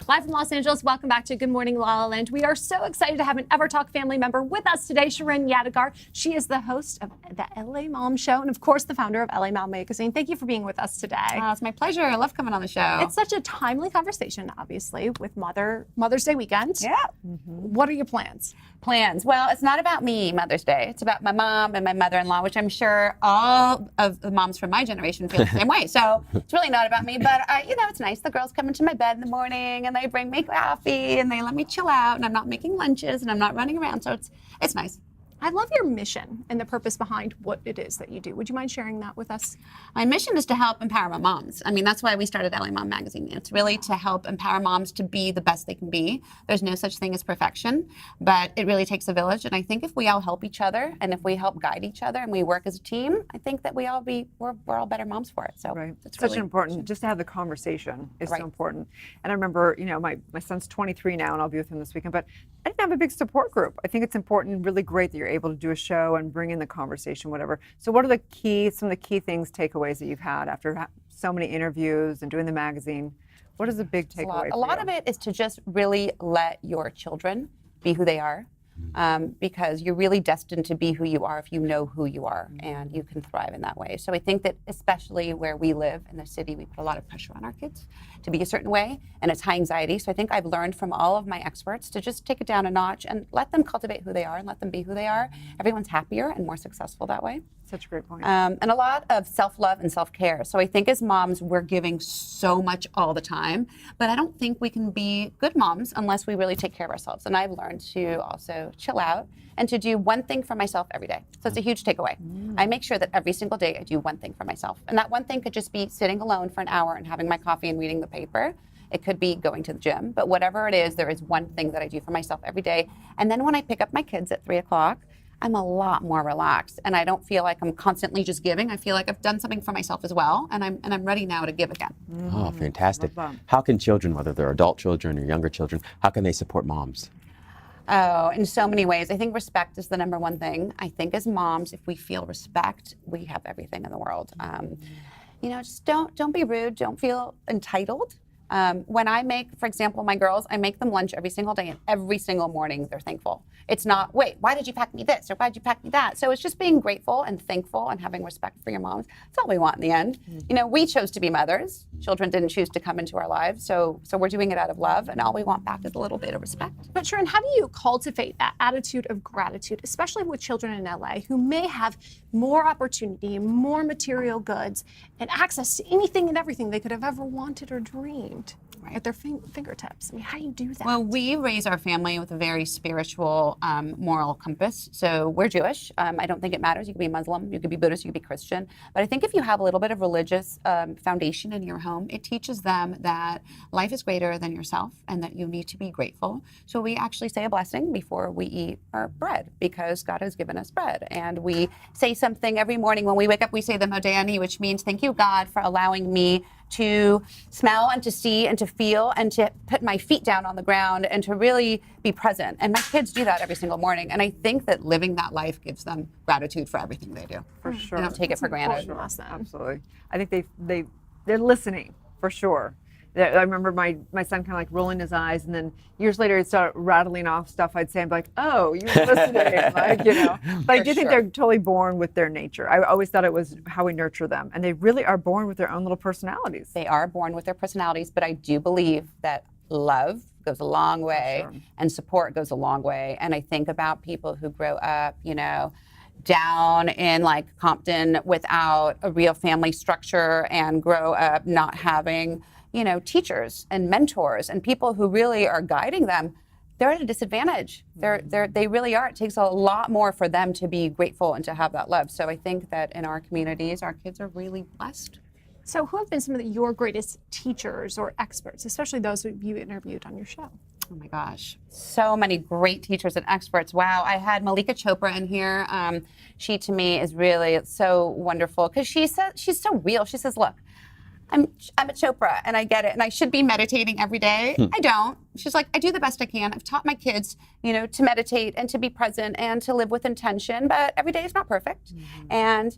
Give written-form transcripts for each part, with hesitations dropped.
Live from Los Angeles, welcome back to Good Morning La La Land. We are so excited to have an EverTalk family member with us today, Shirin Yadegar. She is the host of the LA Mom Show and, of course, the founder of LA Mom Magazine. Thank you for being with us today. It's my pleasure. I love coming on the show. It's such a timely conversation, obviously, with Mother's Day weekend. Yeah. What are your plans? Well, it's not about me, Mother's Day. It's about my mom and my mother-in-law, which I'm sure all of the moms from my generation feel the same way. So it's really not about me, but it's nice. The girls come into my bed in the morning and they bring me coffee and they let me chill out, and I'm not making lunches and I'm not running around. So it's nice. I love your mission and the purpose behind what it is that you do. Would you mind sharing that with us? My mission is to help empower my moms. I mean, that's why we started LA Mom Magazine. It's really to help empower moms to be the best they can be. There's no such thing as perfection, but it really takes a village. And I think if we all help each other and if we help guide each other and we work as a team, I think that we're all better moms for it. So it's such an important, just to have the conversation is so important. And I remember, my son's 23 now and I'll be with him this weekend, but I didn't have a big support group. I think it's important and really great that you're able to do a show and bring in the conversation, whatever. So what are some of the key takeaways that you've had after so many interviews and doing the magazine? What is the big takeaway? A lot of it is to just really let your children be who they are. Because you're really destined to be who you are if you know who you are, and you can thrive in that way. So I think that especially where we live in the city, we put a lot of pressure on our kids to be a certain way, and it's high anxiety. So I think I've learned from all of my experts to just take it down a notch and let them cultivate who they are and let them be who they are. Everyone's happier and more successful that way. Such a great point. And a lot of self-love and self-care. So I think as moms, we're giving so much all the time, but I don't think we can be good moms unless we really take care of ourselves. And I've learned to also chill out and to do one thing for myself every day. So it's a huge takeaway. I make sure that every single day I do one thing for myself. And that one thing could just be sitting alone for an hour and having my coffee and reading the paper. It could be going to the gym, but whatever it is, there is one thing that I do for myself every day. And then when I pick up my kids at 3 o'clock, I'm a lot more relaxed, and I don't feel like I'm constantly just giving. I feel like I've done something for myself as well, and I'm ready now to give again. Oh, fantastic. How can children, whether they're adult children or younger children, how can they support moms? Oh, in so many ways. I think respect is the number one thing. I think as moms, if we feel respect, we have everything in the world. Just don't be rude. Don't feel entitled. When I make, for example, my girls, I make them lunch every single day, and every single morning they're thankful. It's not, wait, why did you pack me this or why did you pack me that? So it's just being grateful and thankful and having respect for your moms. That's all we want in the end. We chose to be mothers. Children didn't choose to come into our lives. So we're doing it out of love, and all we want back is a little bit of respect. But Shirin, how do you cultivate that attitude of gratitude, especially with children in LA who may have more opportunity, more material goods, and access to anything and everything they could have ever wanted or dreamed at their fingertips? I mean, how do you do that? Well, we raise our family with a very spiritual, moral compass. So we're Jewish. I don't think it matters. You could be Muslim, you could be Buddhist, you could be Christian. But I think if you have a little bit of religious foundation in your home, it teaches them that life is greater than yourself and that you need to be grateful. So we actually say a blessing before we eat our bread because God has given us bread. And we say something every morning when we wake up. We say the Modani, which means thank you, God, for allowing me to smell and to see and to feel and to put my feet down on the ground and to really be present. And my kids do that every single morning. And I think that living that life gives them gratitude for everything they do. For sure. They don't take it for granted. Sure. Absolutely. I think they're listening, for sure. I remember my son kind of like rolling his eyes, and then years later he'd start rattling off stuff I'd say. I'm like, oh, you're listening, But I do think they're totally born with their nature. I always thought it was how we nurture them, and they really are born with their own little personalities. They are born with their personalities, but I do believe that love goes a long way, and support goes a long way. And I think about people who grow up, down in like Compton without a real family structure and grow up not having teachers and mentors and people who really are guiding them. They're at a disadvantage. They really are. It takes a lot more for them to be grateful and to have that love. So I think that in our communities, our kids are really blessed. So who have been some of your greatest teachers or experts, especially those who you interviewed on your show? Oh my gosh, so many great teachers and experts. Wow, I had Malika Chopra in here. She to me is really so wonderful because she says, she's so real. She says, look, I'm a Chopra and I get it and I should be meditating every day. I don't, She's like, I do the best I can. I've taught my kids, to meditate and to be present and to live with intention, but every day is not perfect. And,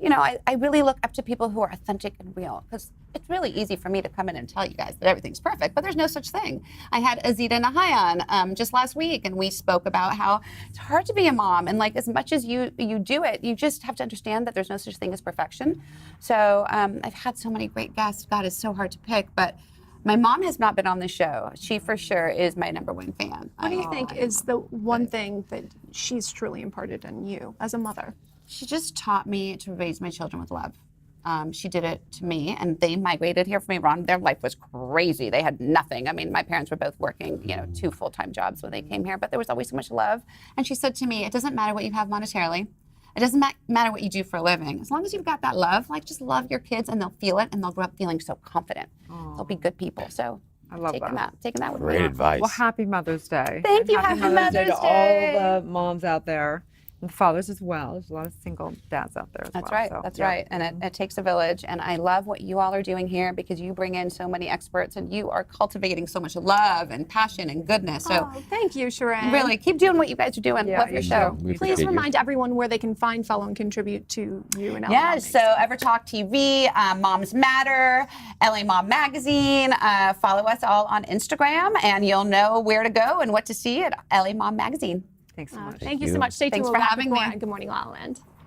I really look up to people who are authentic and real, because it's really easy for me to come in and tell you guys that everything's perfect, but there's no such thing. I had Azita Nahayan just last week, and we spoke about how it's hard to be a mom. And like, as much as you do it, you just have to understand that there's no such thing as perfection. So I've had so many great guests. God, it's so hard to pick, but my mom has not been on the show. She for sure is my #1 fan. What do you think is the one thing that she's truly imparted on you as a mother? She just taught me to raise my children with love. She did it to me, and they migrated here from Iran. Their life was crazy. They had nothing. I mean, my parents were both working, 2 full-time jobs when they came here, but there was always so much love. And she said to me, it doesn't matter what you have monetarily. It doesn't matter what you do for a living. As long as you've got that love, just love your kids, and they'll feel it, and they'll grow up feeling so confident. They'll be good people. So I love that. Taking that with Great me. advice. Well, happy Mother's Day. Thank you. Happy Happy Mother's to Day. all the moms out there. And the fathers as well. There's a lot of single dads out there as That's well. right. So, That's yeah. right. And it takes a village. And I love what you all are doing here, because you bring in so many experts, and you are cultivating so much love and passion and goodness. So Thank you, Shirin. really keep doing what you guys are doing. Yeah, Love your you show. We Please appreciate you. remind everyone where they can find, follow, and contribute to you and LA Yes, so Mom EverTalk TV, Moms Matter, LA Mom Magazine. Follow us all on Instagram, and you'll know where to go and what to see at LA Mom Magazine. Thanks so much. Thank you so much. Stay Thanks tuned. for having me. Good morning, La La Land.